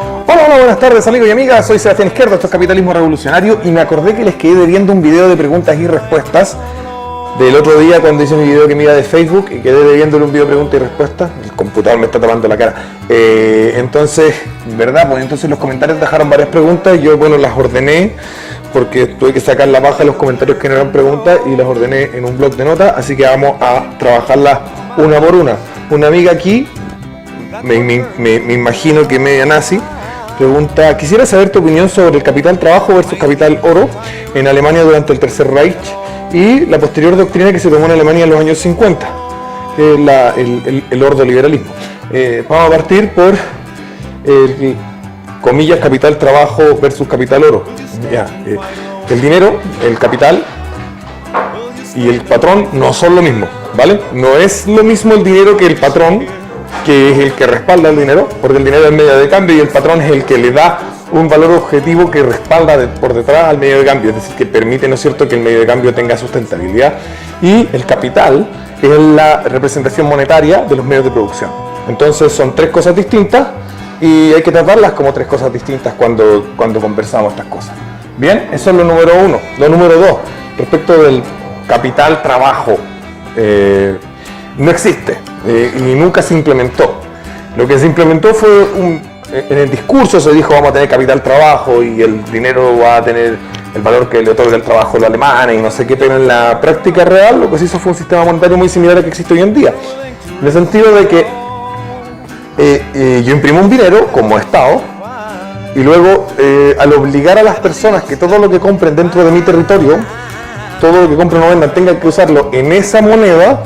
Hola, hola, buenas tardes amigos y amigas, soy Sebastián Izquierdo, esto es Capitalismo Revolucionario y me acordé que les quedé debiendo un video de preguntas y respuestas del otro día cuando hice mi video que me iba de Facebook y quedé debiéndole un video de preguntas y respuestas. El computador me está tapando la cara. Entonces, ¿verdad? Pues entonces los comentarios dejaron varias preguntas y yo, bueno, las ordené porque tuve que sacar la paja de los comentarios que no eran preguntas y las ordené en un blog de notas, así que vamos a trabajarlas una por una. Una amiga aquí, me imagino que media nazi, pregunta: quisiera saber tu opinión sobre el capital trabajo versus capital oro en Alemania durante el Tercer Reich y la posterior doctrina que se tomó en Alemania en los años 50, que es el ordoliberalismo. Vamos a partir por el, comillas, capital trabajo versus capital oro. El dinero, el capital y el patrón no son lo mismo, ¿vale? No es lo mismo el dinero que el patrón, que es el que respalda el dinero, porque el dinero es el medio de cambio y el patrón es el que le da un valor objetivo que respalda por detrás al medio de cambio, es decir, que permite, ¿no es cierto?, que el medio de cambio tenga sustentabilidad. Y el capital es la representación monetaria de los medios de producción. Entonces son tres cosas distintas y hay que tratarlas como tres cosas distintas cuando conversamos estas cosas. Bien, eso es lo número uno. Lo número dos, respecto del capital trabajo, no existe y nunca se implementó. Lo que se implementó fue en el discurso se dijo: vamos a tener capital trabajo y el dinero va a tener el valor que le otorga el trabajo a los alemanes y no sé qué, pero en la práctica real lo que se hizo fue un sistema monetario muy similar al que existe hoy en día, en el sentido de que yo imprimo un dinero como Estado y luego al obligar a las personas que todo lo que compren dentro de mi territorio, todo lo que compren o vendan, tengan que usarlo en esa moneda,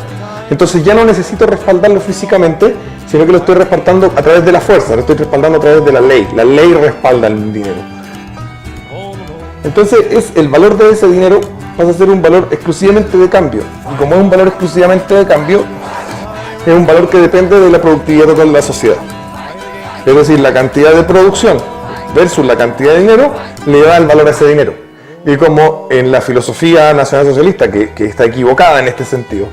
entonces ya no necesito respaldarlo físicamente, sino que lo estoy respaldando a través de la fuerza, lo estoy respaldando a través de la ley. La ley respalda el dinero. Entonces el valor de ese dinero pasa a ser un valor exclusivamente de cambio. Y como es un valor exclusivamente de cambio, es un valor que depende de la productividad total de la sociedad. Es decir, la cantidad de producción versus la cantidad de dinero le da el valor a ese dinero. Y como en la filosofía nacionalsocialista, que está equivocada en este sentido,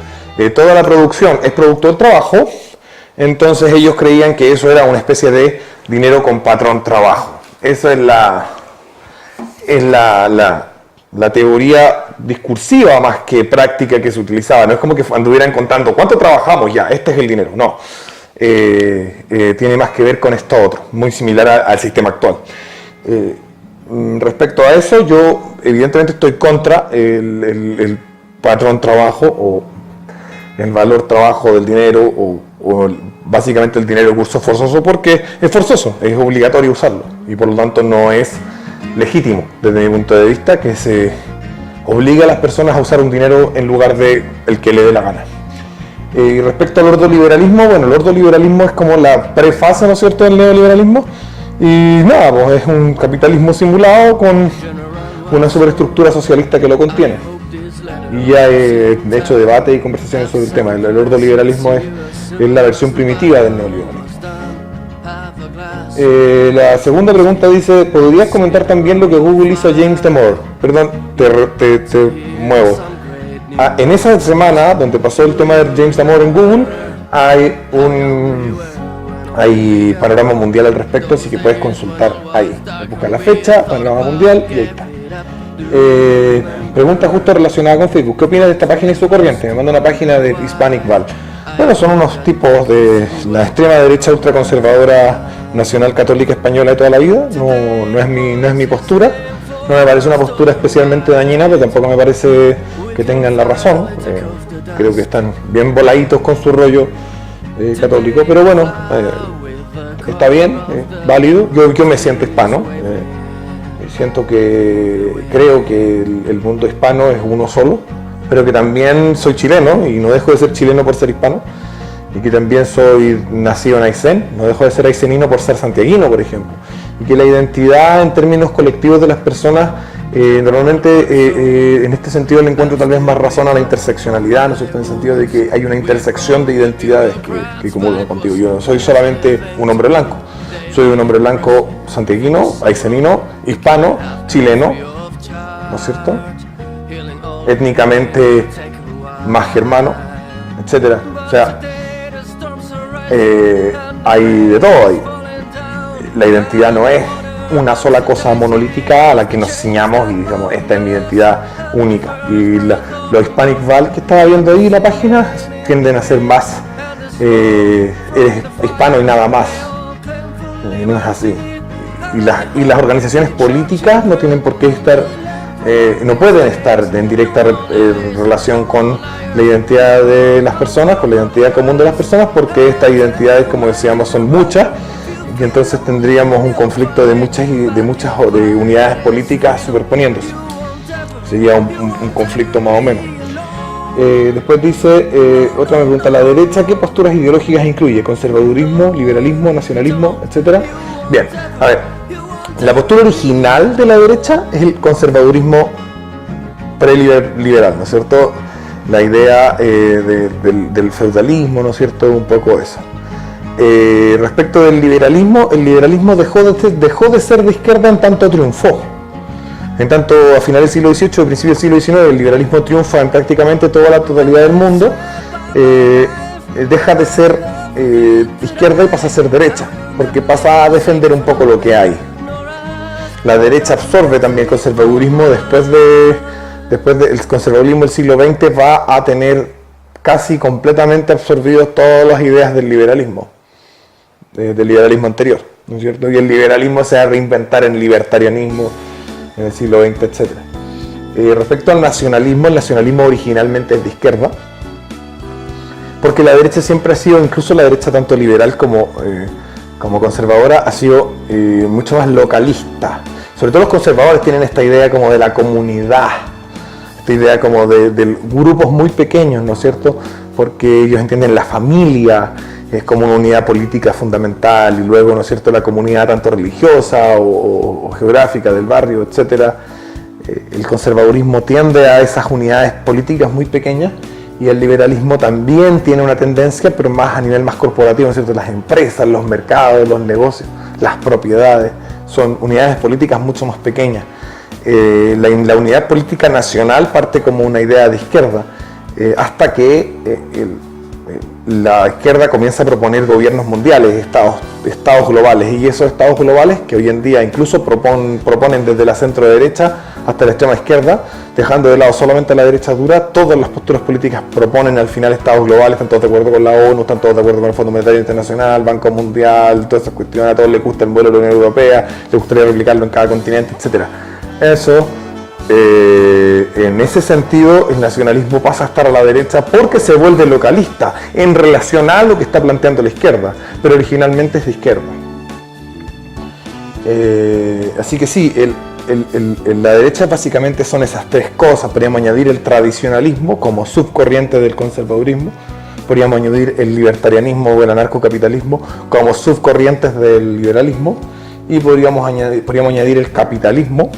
toda la producción es producto del trabajo, entonces ellos creían que eso era una especie de dinero con patrón trabajo. Esa es la teoría discursiva más que práctica que se utilizaba. No es como que anduvieran contando cuánto trabajamos, ya, este es el dinero. No, tiene más que ver con esto otro, muy similar al sistema actual. Respecto a eso, yo evidentemente estoy contra el patrón trabajo o el valor trabajo del dinero o básicamente el dinero curso forzoso, porque es forzoso, es obligatorio usarlo y por lo tanto no es legítimo desde mi punto de vista que se obligue a las personas a usar un dinero en lugar de el que le dé la gana. Y respecto al ordoliberalismo, bueno, el ordoliberalismo es como la prefase, ¿no es cierto?, del neoliberalismo y nada, pues es un capitalismo simulado con una superestructura socialista que lo contiene. Y ya he hecho debate y conversaciones sobre el tema. El ordoliberalismo es la versión primitiva del neoliberalismo. La segunda pregunta dice: ¿podrías comentar también lo que Google hizo a James Damore? Perdón, te muevo. En esa semana donde pasó el tema de James Damore en Google, hay panorama mundial al respecto, así que puedes consultar ahí. Busca la fecha, panorama mundial y ahí está. Pregunta justo relacionada con Facebook: ¿qué opinas de esta página y su corriente? Me manda una página de Hispanic Val. Bueno, son unos tipos de la extrema derecha ultraconservadora nacional católica española de toda la vida. No es mi postura. No me parece una postura especialmente dañina, pero tampoco me parece que tengan la razón. Creo que están bien voladitos con su rollo católico, pero bueno, está bien, válido. Yo me siento hispano. Creo que el mundo hispano es uno solo, pero que también soy chileno y no dejo de ser chileno por ser hispano, y que también soy nacido en Aysén, no dejo de ser aysenino por ser santiaguino, por ejemplo, y que la identidad en términos colectivos de las personas, normalmente en este sentido le encuentro tal vez más razón a la interseccionalidad, ¿no es cierto?, en el sentido de que hay una intersección de identidades que comulgan contigo. Yo no soy solamente un hombre blanco. Soy un hombre blanco santiaguino, aysenino, hispano, chileno, ¿no es cierto?, étnicamente más germano, etcétera. O sea, hay de todo ahí. la identidad no es una sola cosa monolítica a la que nos ciñamos y digamos, esta es mi identidad única. Y los Hispanic Val que estaba viendo ahí la página tienden a ser más eres hispano y nada más. No es así. Y las organizaciones políticas no tienen por qué estar, no pueden estar en directa relación con la identidad de las personas, con la identidad común de las personas, porque estas identidades, como decíamos, son muchas. Y entonces tendríamos un conflicto de muchas unidades políticas superponiéndose. Sería un conflicto más o menos. Después dice, otra me pregunta, ¿la derecha qué posturas ideológicas incluye? ¿Conservadurismo, liberalismo, nacionalismo, etcétera? Bien, a ver, la postura original de la derecha es el conservadurismo preliberal, ¿no es cierto? La idea del feudalismo, ¿no es cierto? Un poco eso. Respecto del liberalismo, el liberalismo dejó de ser de izquierda en tanto triunfó. En tanto, a finales del siglo XVIII, principios del siglo XIX, el liberalismo triunfa en prácticamente toda la totalidad del mundo, deja de ser izquierda y pasa a ser derecha, porque pasa a defender un poco lo que hay. La derecha absorbe también el conservadurismo, después del conservadurismo del siglo XX va a tener casi completamente absorbido todas las ideas del liberalismo anterior, ¿no es cierto? Y el liberalismo se va a reinventar en libertarianismo en el siglo XX, etc. Respecto al nacionalismo, el nacionalismo originalmente es de izquierda, porque la derecha siempre ha sido, incluso la derecha tanto liberal como conservadora, ha sido mucho más localista. Sobre todo los conservadores tienen esta idea como de la comunidad, esta idea como de grupos muy pequeños, ¿no es cierto? Porque ellos entienden la familia es como una unidad política fundamental, y luego, ¿no es cierto?, la comunidad tanto religiosa o geográfica del barrio, etcétera. El conservadurismo tiende a esas unidades políticas muy pequeñas, y el liberalismo también tiene una tendencia, pero más a nivel más corporativo, ¿no es cierto? Las empresas, los mercados, los negocios, las propiedades, son unidades políticas mucho más pequeñas. La unidad política nacional parte como una idea de izquierda, hasta que la izquierda comienza a proponer gobiernos mundiales, estados globales, y esos estados globales que hoy en día incluso proponen desde la centro derecha hasta la extrema izquierda, dejando de lado solamente a la derecha dura, todas las posturas políticas proponen al final estados globales, están todos de acuerdo con la ONU, están todos de acuerdo con el Fondo Monetario Internacional, Banco Mundial, todas esas cuestiones, a todos les gusta el modelo de la Unión Europea, les gustaría replicarlo en cada continente, etc. Eso, en ese sentido, el nacionalismo pasa a estar a la derecha porque se vuelve localista en relación a lo que está planteando la izquierda, pero originalmente es de izquierda. Así que sí, la derecha básicamente son esas tres cosas. Podríamos añadir el tradicionalismo como subcorriente del conservadurismo, podríamos añadir el libertarianismo o el anarcocapitalismo como subcorrientes del liberalismo, y podríamos añadir el capitalismo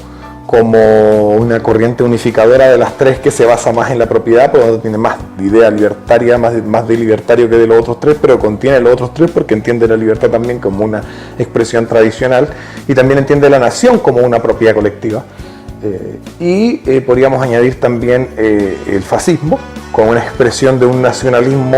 como una corriente unificadora de las tres, que se basa más en la propiedad, pero tiene más de idea libertaria, más de libertario que de los otros tres, pero contiene los otros tres porque entiende la libertad también como una expresión tradicional, y también entiende la nación como una propiedad colectiva. Podríamos añadir también el fascismo como una expresión de un nacionalismo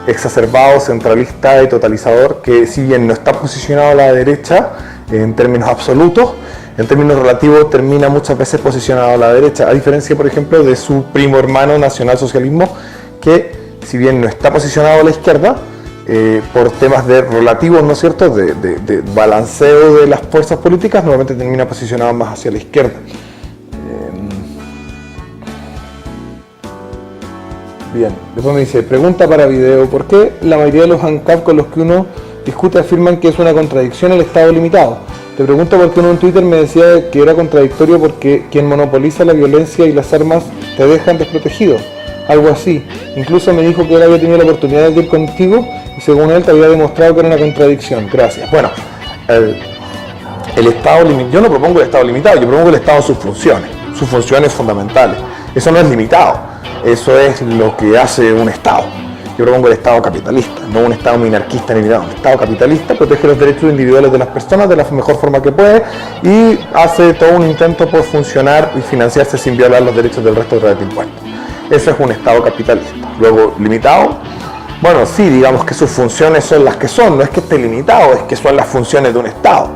exacerbado, centralista y totalizador, que si bien no está posicionado a la derecha en términos absolutos, en términos relativos termina muchas veces posicionado a la derecha, a diferencia, por ejemplo, de su primo hermano nacionalsocialismo, que si bien no está posicionado a la izquierda, por temas de relativos, ¿no es cierto?, de balanceo de las fuerzas políticas, normalmente termina posicionado más hacia la izquierda. Bien, después me dice, pregunta para video, ¿por qué la mayoría de los ANCAP con los que uno discute afirman que es una contradicción el Estado limitado? Te pregunto porque uno en Twitter me decía que era contradictorio porque quien monopoliza la violencia y las armas te dejan desprotegido, algo así. Incluso me dijo que él había tenido la oportunidad de ir contigo y según él te había demostrado que era una contradicción. Gracias. Bueno, el Estado limitado, yo no propongo el Estado limitado, yo propongo el Estado en sus funciones fundamentales. Eso no es limitado, eso es lo que hace un Estado. Yo propongo el Estado capitalista, no un Estado minarquista ni nada. Un Estado capitalista protege los derechos individuales de las personas de la mejor forma que puede y hace todo un intento por funcionar y financiarse sin violar los derechos del resto de impuestos. Eso es un Estado capitalista. Luego, limitado, bueno, sí, digamos que sus funciones son las que son, no es que esté limitado, es que son las funciones de un Estado.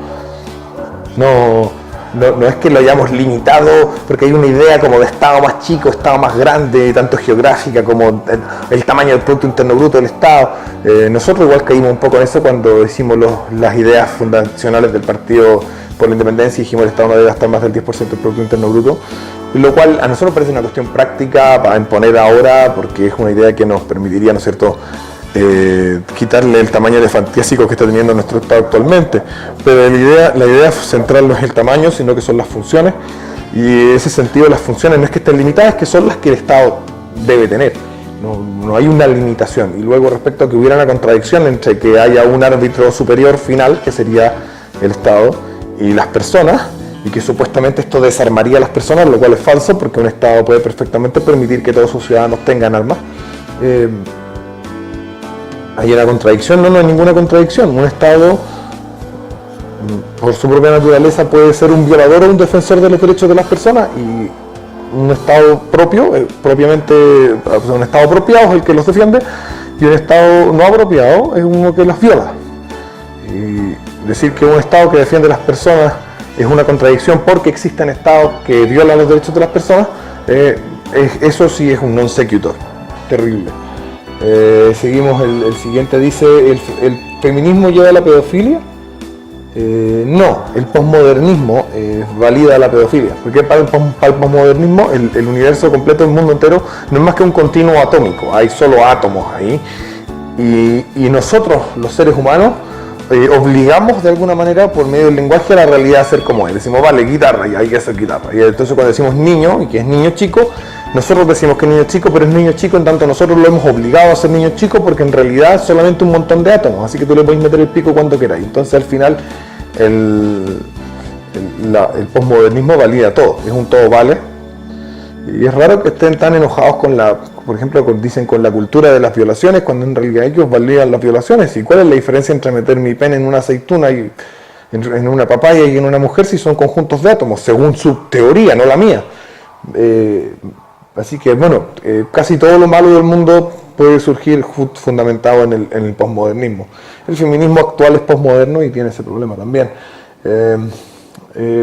No es que lo hayamos limitado porque hay una idea como de Estado más chico, Estado más grande, tanto geográfica como el tamaño del Producto Interno Bruto del Estado. Nosotros igual caímos un poco en eso cuando hicimos las ideas fundacionales del Partido por la Independencia y dijimos que el Estado no debe gastar más del 10% del Producto Interno Bruto, lo cual a nosotros parece una cuestión práctica para imponer ahora porque es una idea que nos permitiría, ¿no es cierto?, quitarle el tamaño elefantiásico que está teniendo nuestro Estado actualmente, pero la idea central no es el tamaño, sino que son las funciones, y en ese sentido las funciones no es que estén limitadas, es que son las que el Estado debe tener, no hay una limitación. Y luego respecto a que hubiera una contradicción entre que haya un árbitro superior final, que sería el Estado, y las personas, y que supuestamente esto desarmaría a las personas, lo cual es falso, porque un Estado puede perfectamente permitir que todos sus ciudadanos tengan armas. ¿Hay una contradicción? No hay ninguna contradicción. Un Estado, por su propia naturaleza, puede ser un violador o un defensor de los derechos de las personas, y un Estado propio, un Estado apropiado es el que los defiende, y un Estado no apropiado es uno que las viola. Y decir que un Estado que defiende a las personas es una contradicción porque existen Estados que violan los derechos de las personas, eso sí es un non sequitur, terrible. Seguimos, el siguiente dice, ¿el feminismo lleva a la pedofilia? No, el posmodernismo valida la pedofilia, porque para el posmodernismo el universo completo, el mundo entero, no es más que un continuo atómico, hay solo átomos ahí, y nosotros, los seres humanos, obligamos de alguna manera por medio del lenguaje a la realidad a ser como es. Decimos, vale, guitarra, y hay que hacer guitarra, y entonces cuando decimos niño, y que es niño chico, nosotros decimos que es niño chico, pero es niño chico en tanto nosotros lo hemos obligado a ser niño chico, porque en realidad es solamente un montón de átomos, así que tú le podés meter el pico cuando queráis. Entonces al final el posmodernismo valida todo, es un todo vale, y es raro que estén tan enojados con por ejemplo, dicen con la cultura de las violaciones, cuando en realidad ellos validan las violaciones. ¿Y cuál es la diferencia entre meter mi pene en una aceituna y en una papaya y en una mujer si son conjuntos de átomos, según su teoría, no la mía? Así que bueno, casi todo lo malo del mundo puede surgir fundamentado en el posmodernismo. El feminismo actual es posmoderno y tiene ese problema también.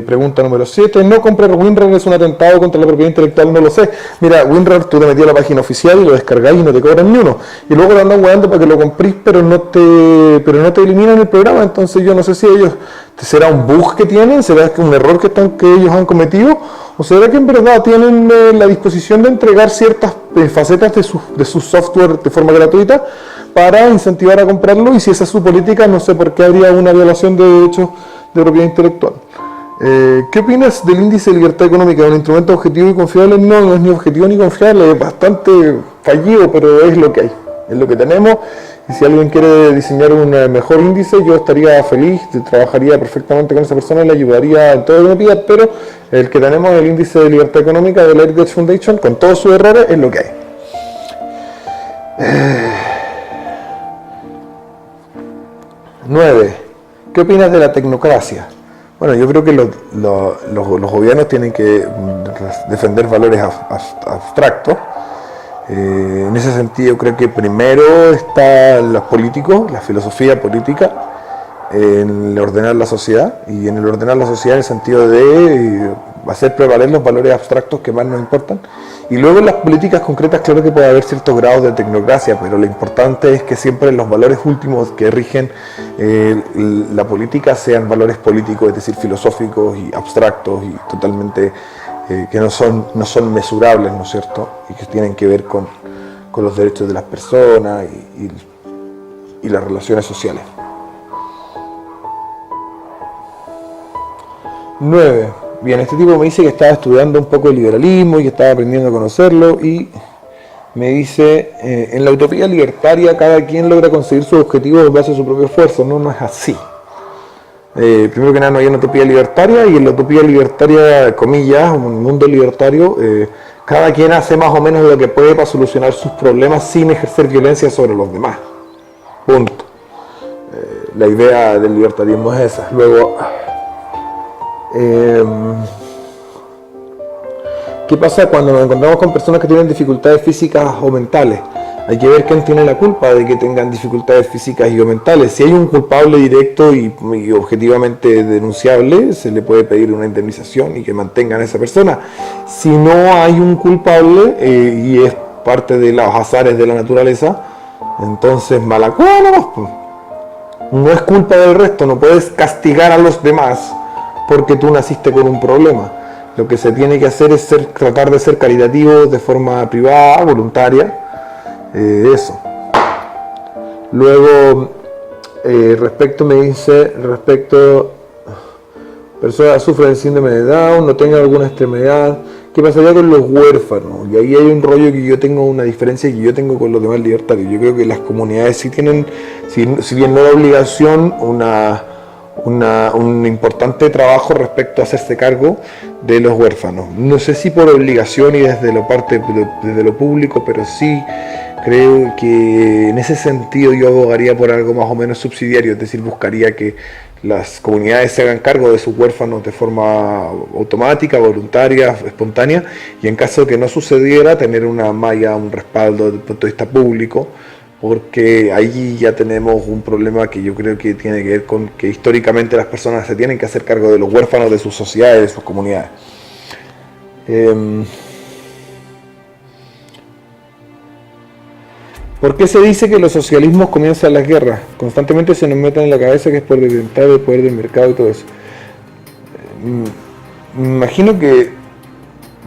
Pregunta número 7. ¿No comprar WinRAR es un atentado contra la propiedad intelectual? No lo sé. Mira, WinRAR tú te metías a la página oficial y lo descargáis y no te cobran ni uno. Y luego te andan hueando para que lo comprís, pero no te eliminan el programa. Entonces yo no sé si ellos, ¿será un bug que tienen? ¿Será un error que ellos han cometido? ¿O será que en verdad tienen la disposición de entregar ciertas facetas de su software de forma gratuita para incentivar a comprarlo? Y si esa es su política, no sé por qué habría una violación de derechos de propiedad intelectual. ¿Qué opinas del índice de libertad económica? ¿Es un instrumento objetivo y confiable? No es ni objetivo ni confiable, es bastante fallido, pero es lo que hay, es lo que tenemos. Y si alguien quiere diseñar un mejor índice, yo estaría feliz, trabajaría perfectamente con esa persona y le ayudaría en todo lo que me pida, pero el que tenemos, el índice de libertad económica de la Heritage Foundation, con todos sus errores, es lo que hay. 9. ¿Qué opinas de la tecnocracia? Bueno, yo creo que los gobiernos tienen que defender valores abstractos. En ese sentido creo que primero están los políticos, la filosofía política, en el ordenar la sociedad, y en el ordenar la sociedad en el sentido de hacer prevaler los valores abstractos que más nos importan. Y luego en las políticas concretas claro que puede haber ciertos grados de tecnocracia, pero lo importante es que siempre los valores últimos que rigen la política sean valores políticos, es decir, filosóficos y abstractos y totalmente que no son mesurables, ¿no es cierto? Y que tienen que ver con los derechos de las personas y las relaciones sociales. 9. Bien, este tipo me dice que estaba estudiando un poco el liberalismo y que estaba aprendiendo a conocerlo, y me dice, en la utopía libertaria cada quien logra conseguir sus objetivos en base a su propio esfuerzo. No es así. Primero que nada, no hay una utopía libertaria, y en la utopía libertaria, comillas, un mundo libertario, cada quien hace más o menos lo que puede para solucionar sus problemas sin ejercer violencia sobre los demás. Punto. La idea del libertarismo es esa. Luego, ¿qué pasa cuando nos encontramos con personas que tienen dificultades físicas o mentales? Hay que ver quién tiene la culpa de que tengan dificultades físicas y o mentales. Si hay un culpable directo y objetivamente denunciable, se le puede pedir una indemnización y que mantengan a esa persona. Si no hay un culpable y es parte de los azares de la naturaleza, entonces mala cueva, no es culpa del resto, no puedes castigar a los demás porque tú naciste con un problema. Lo que se tiene que hacer es tratar de ser caritativo de forma privada, voluntaria. Eso. Luego, respecto personas sufren de síndrome de Down, no tengan alguna extremidad, ¿qué pasaría con los huérfanos? Y ahí hay un rollo que yo tengo, una diferencia que yo tengo con los demás libertarios. Yo creo que las comunidades sí tienen, si bien no la obligación, un importante trabajo respecto a hacerse cargo de los huérfanos. No sé si por obligación y desde lo público, pero sí creo que en ese sentido yo abogaría por algo más o menos subsidiario, es decir, buscaría que las comunidades se hagan cargo de sus huérfanos de forma automática, voluntaria, espontánea, y en caso de que no sucediera, tener una malla, un respaldo desde el punto de vista público, porque ahí ya tenemos un problema que yo creo que tiene que ver con que históricamente las personas se tienen que hacer cargo de los huérfanos de sus sociedades, de sus comunidades. ¿Por qué se dice que los socialismos comienzan las guerras? Constantemente se nos meten en la cabeza que es por detentar el poder del mercado y todo eso. Me imagino que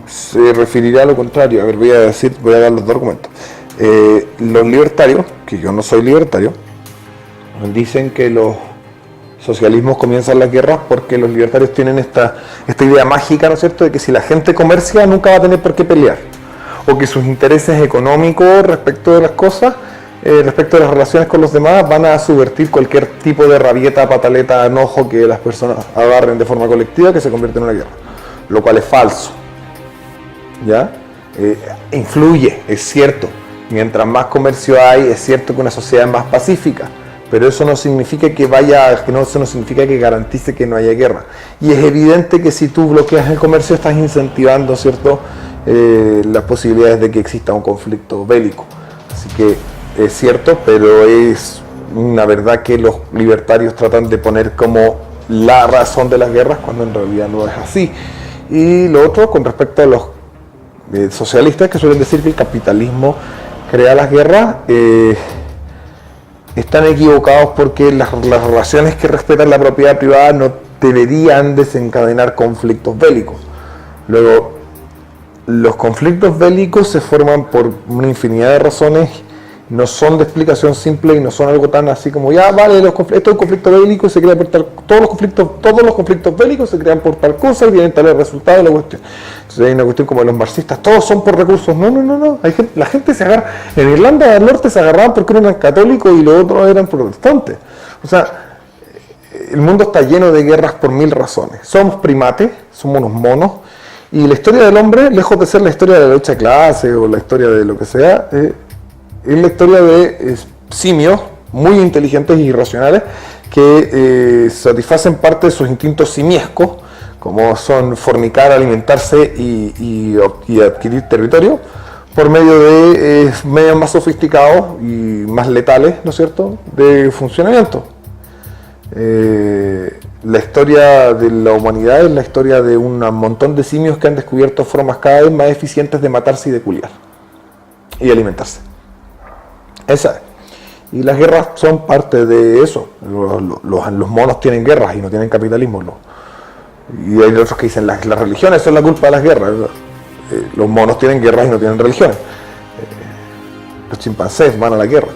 se referirá a lo contrario. A ver, voy a dar los dos argumentos. Los libertarios, que yo no soy libertario, dicen que los socialismos comienzan las guerras porque los libertarios tienen esta idea mágica, ¿no es cierto?, de que si la gente comercia nunca va a tener por qué pelear, o que sus intereses económicos respecto de las cosas, respecto de las relaciones con los demás, van a subvertir cualquier tipo de rabieta, pataleta, enojo que las personas agarren de forma colectiva, que se convierte en una guerra, lo cual es falso, ¿ya? Influye, es cierto. Mientras más comercio hay, es cierto que una sociedad es más pacífica, pero eso no significa eso no significa que garantice que no haya guerra. Y es evidente que si tú bloqueas el comercio estás incentivando, ¿cierto?, las posibilidades de que exista un conflicto bélico. Así que es cierto, pero es una verdad que los libertarios tratan de poner como la razón de las guerras cuando en realidad no es así. Y lo otro, con respecto a los socialistas, que suelen decir que el capitalismo crea las guerras, están equivocados porque las relaciones que respetan la propiedad privada no deberían desencadenar conflictos bélicos. Luego, los conflictos bélicos se forman por una infinidad de razones, no son de explicación simple y no son algo tan así como ya vale, esto es un conflicto bélico y se crea por tal, todos los conflictos bélicos se crean por tal cosa y tienen tal resultado de la cuestión. Entonces hay una cuestión como los marxistas, todos son por recursos. No. La gente se agarra, en Irlanda del Norte se agarraban porque eran católicos y los otros eran protestantes. O sea, el mundo está lleno de guerras por mil razones. Somos primates, somos unos monos, y la historia del hombre, lejos de ser la historia de la lucha de clase o la historia de lo que sea, es la historia de simios muy inteligentes y irracionales que satisfacen parte de sus instintos simiescos, como son fornicar, alimentarse y adquirir territorio, por medio de medios más sofisticados y más letales, ¿no es cierto?, de funcionamiento. La historia de la humanidad es la historia de un montón de simios que han descubierto formas cada vez más eficientes de matarse y de culiar y alimentarse. Esa es. Y las guerras son parte de eso. Los monos tienen guerras y no tienen capitalismo. Y hay otros que dicen las religiones son la culpa de las guerras. Los monos tienen guerras y no tienen religiones. Los chimpancés van a la guerra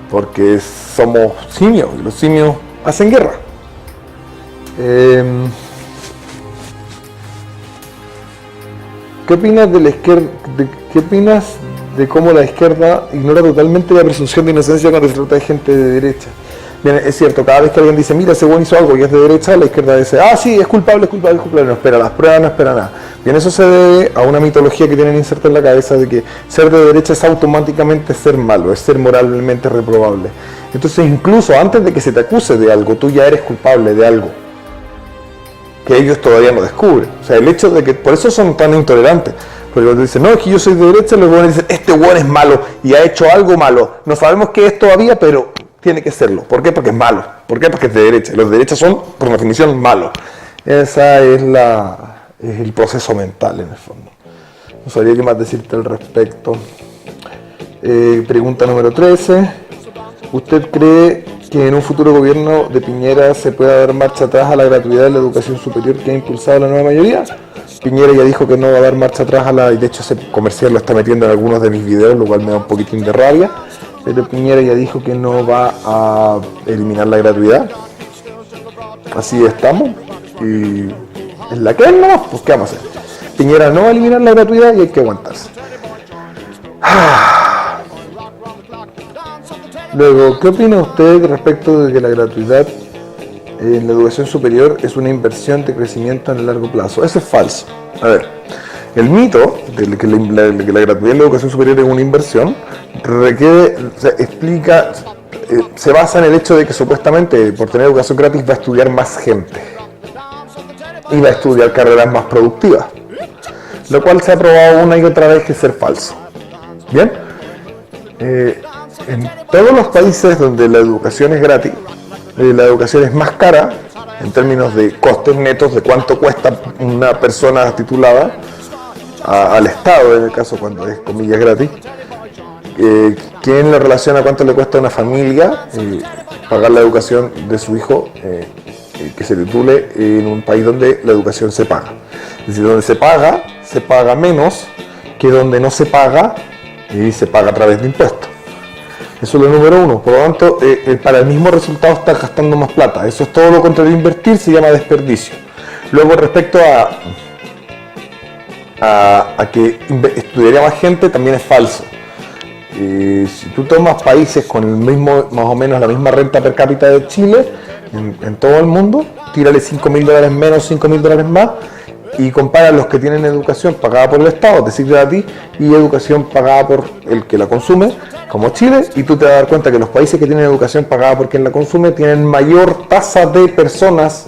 porque somos simios y los simios hacen guerra. ¿Qué opinas de la izquierda? ¿Qué opinas de cómo la izquierda ignora totalmente la presunción de inocencia cuando se trata de gente de derecha? Bien, es cierto, cada vez que alguien dice, mira, ese buen hizo algo y es de derecha, la izquierda dice, ah, sí, es culpable, no espera las pruebas, no espera nada. Bien, eso se debe a una mitología que tienen inserta en la cabeza de que ser de derecha es automáticamente ser malo, es ser moralmente reprobable. Entonces, incluso antes de que se te acuse de algo, tú ya eres culpable de algo que ellos todavía no descubren. O sea, el hecho de que, por eso son tan intolerantes, Porque cuando dicen, no, es que yo soy de derecha, los buenos dicen, este hueón es malo y ha hecho algo malo. No sabemos qué es todavía, pero tiene que serlo. ¿Por qué? Porque es malo. ¿Por qué? Porque es de derecha. Los de derecha son, por definición, malos. Ese es el proceso mental, en el fondo. No sabría qué más decirte al respecto. Pregunta número 13. ¿Usted cree que en un futuro gobierno de Piñera se pueda dar marcha atrás a la gratuidad de la educación superior que ha impulsado la nueva mayoría? Piñera ya dijo que no va a dar marcha atrás y de hecho ese comercial lo está metiendo en algunos de mis videos, lo cual me da un poquitín de rabia. Pero Piñera ya dijo que no va a eliminar la gratuidad. Así estamos. Y es la que es, ¿no? Pues ¿qué vamos a hacer? Piñera no va a eliminar la gratuidad y hay que aguantarse. Luego, ¿qué opina usted respecto de que la gratuidad en la educación superior es una inversión de crecimiento en el largo plazo? Eso es falso. A ver, el mito de que la gratuidad en la educación superior es una inversión se basa en el hecho de que supuestamente por tener educación gratis va a estudiar más gente y va a estudiar carreras más productivas, lo cual se ha probado una y otra vez que es ser falso. Bien, en todos los países donde la educación es gratis, la educación es más cara en términos de costes netos, de cuánto cuesta una persona titulada al Estado, en el caso cuando es comillas gratis. ¿Quién le relaciona cuánto le cuesta a una familia pagar la educación de su hijo que se titule en un país donde la educación se paga? Es decir, donde se paga menos que donde no se paga y se paga a través de impuestos. Eso es lo número uno. Por lo tanto, para el mismo resultado está gastando más plata. Eso es todo lo contrario de invertir, se llama desperdicio. Luego, respecto a que estudiaría más gente, también es falso. Si tú tomas países con el mismo, más o menos la misma renta per cápita de Chile, en todo el mundo, tírale $5.000 menos, $5.000 más, y compara los que tienen educación pagada por el Estado, es decir, gratis, y educación pagada por el que la consume, como Chile, y tú te vas a dar cuenta que los países que tienen educación pagada por quien la consume tienen mayor tasa de personas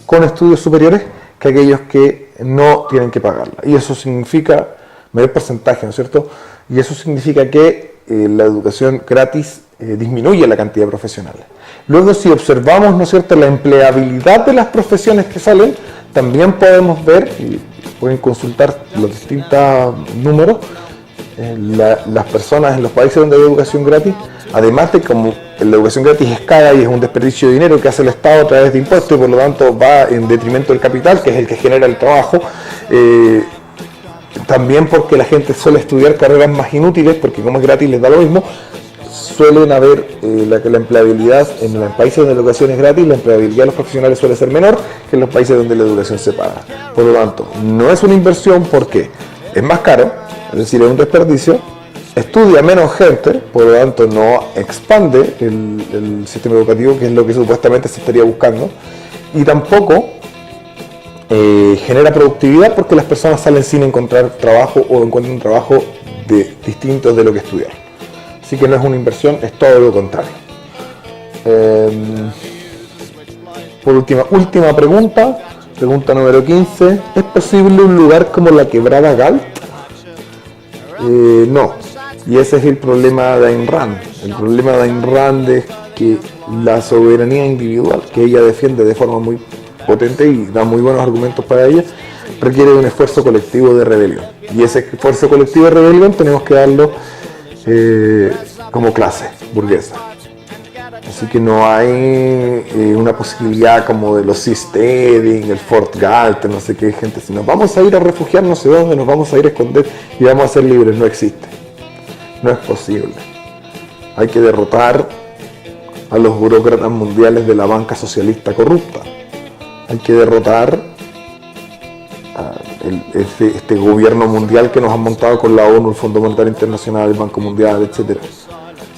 con estudios superiores que aquellos que no tienen que pagarla. Y eso significa mayor porcentaje, ¿no es cierto? Y eso significa que la educación gratis disminuye la cantidad de profesionales. Luego, si observamos, ¿no es cierto?, la empleabilidad de las profesiones que salen, también podemos ver, y pueden consultar los distintos números, las personas en los países donde hay educación gratis, además de como la educación gratis es cara y es un desperdicio de dinero que hace el Estado a través de impuestos y por lo tanto va en detrimento del capital, que es el que genera el trabajo, también porque la gente suele estudiar carreras más inútiles, porque como es gratis les da lo mismo, suelen haber la empleabilidad en los países donde la educación es gratis, la empleabilidad de los profesionales suele ser menor que en los países donde la educación se paga. Por lo tanto, no es una inversión porque es más caro, es decir, es un desperdicio, estudia menos gente, por lo tanto no expande el sistema educativo, que es lo que supuestamente se estaría buscando, y tampoco genera productividad porque las personas salen sin encontrar trabajo o encuentran un trabajo distinto de lo que estudiaron. Así que no es una inversión, es todo lo contrario. Por última pregunta número 15. ¿Es posible un lugar como la Quebrada Galt? No. Y ese es el problema de Ayn Rand. El problema de Ayn Rand es que la soberanía individual, que ella defiende de forma muy potente y da muy buenos argumentos para ella, requiere de un esfuerzo colectivo de rebelión. Y ese esfuerzo colectivo de rebelión tenemos que darlo como clase burguesa. Así que no hay una posibilidad como de los Seasteading, el Fort Galt, no sé qué gente, sino vamos a ir a refugiarnos no sé dónde, nos vamos a ir a esconder y vamos a ser libres. No existe, no es posible. Hay que derrotar a los burócratas mundiales de la banca socialista corrupta. Hay que derrotar a este gobierno mundial que nos han montado con la ONU, el Fondo Monetario Internacional, el Banco Mundial, etc.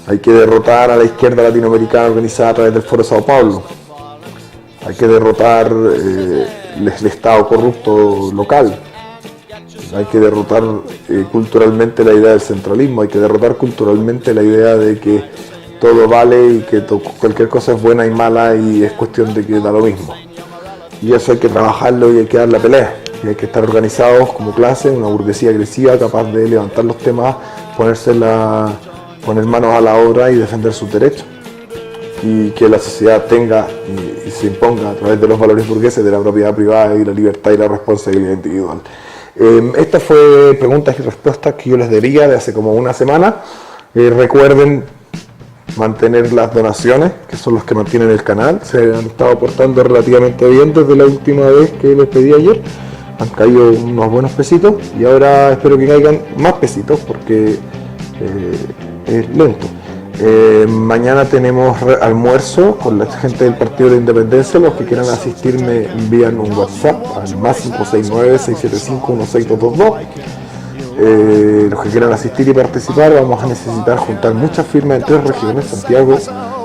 Hay que derrotar a la izquierda latinoamericana organizada a través del Foro Sao Paulo. Hay que derrotar el Estado corrupto local. Hay que derrotar culturalmente la idea del centralismo. Hay que derrotar culturalmente la idea de que todo vale y que cualquier cosa es buena y mala y es cuestión de que da lo mismo. Y eso hay que trabajarlo y hay que dar la pelea. que hay que estar organizados como clase, una burguesía agresiva capaz de levantar los temas, poner manos a la obra y defender sus derechos, y que la sociedad tenga y se imponga a través de los valores burgueses de la propiedad privada y la libertad y la responsabilidad individual. Esta fue preguntas y respuestas que yo les daría de hace como una semana. Recuerden mantener las donaciones, que son los que mantienen el canal. Se han estado portando relativamente bien desde la última vez que les pedí ayer. Han caído unos buenos pesitos y ahora espero que caigan más pesitos porque es lento. Mañana tenemos almuerzo con la gente del Partido de la Independencia. Los que quieran asistir me envían un WhatsApp al más 569-675-16222. Los que quieran asistir y participar, vamos a necesitar juntar muchas firmas en 3 regiones: Santiago,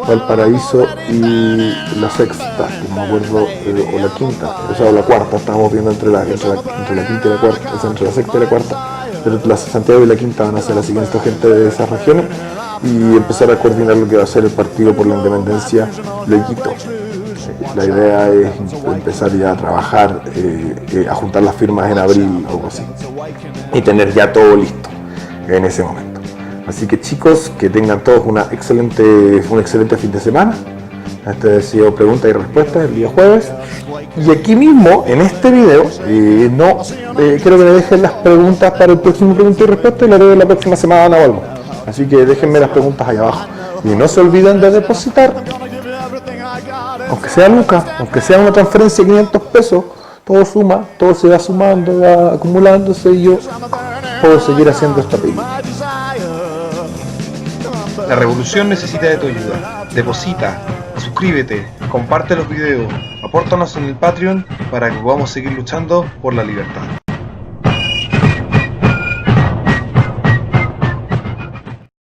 Valparaíso y la sexta, que no me acuerdo, o la quinta, o la cuarta. Estábamos viendo entre la quinta y la cuarta, o sea, entre la sexta y la cuarta, pero la Santiago y la quinta van a ser la siguiente gente de esas regiones, y empezar a coordinar lo que va a ser el Partido por la Independencia Lequito. La idea es empezar ya a trabajar, a juntar las firmas en abril o algo así, y tener ya todo listo en ese momento. Así que chicos, que tengan todos un excelente fin de semana. Este ha sido preguntas y respuestas el día jueves. Y aquí mismo, en este video, quiero que me dejen las preguntas para el próximo pregunta y respuesta, y lo haré la próxima semana o algo. Así que déjenme las preguntas ahí abajo. Y no se olviden de depositar, aunque sea Lucas, aunque sea una transferencia de 500 pesos, todo suma, todo se va sumando, va acumulándose, y yo puedo seguir haciendo esta película. La revolución necesita de tu ayuda. Deposita, suscríbete, comparte los videos, apórtanos en el Patreon para que podamos seguir luchando por la libertad.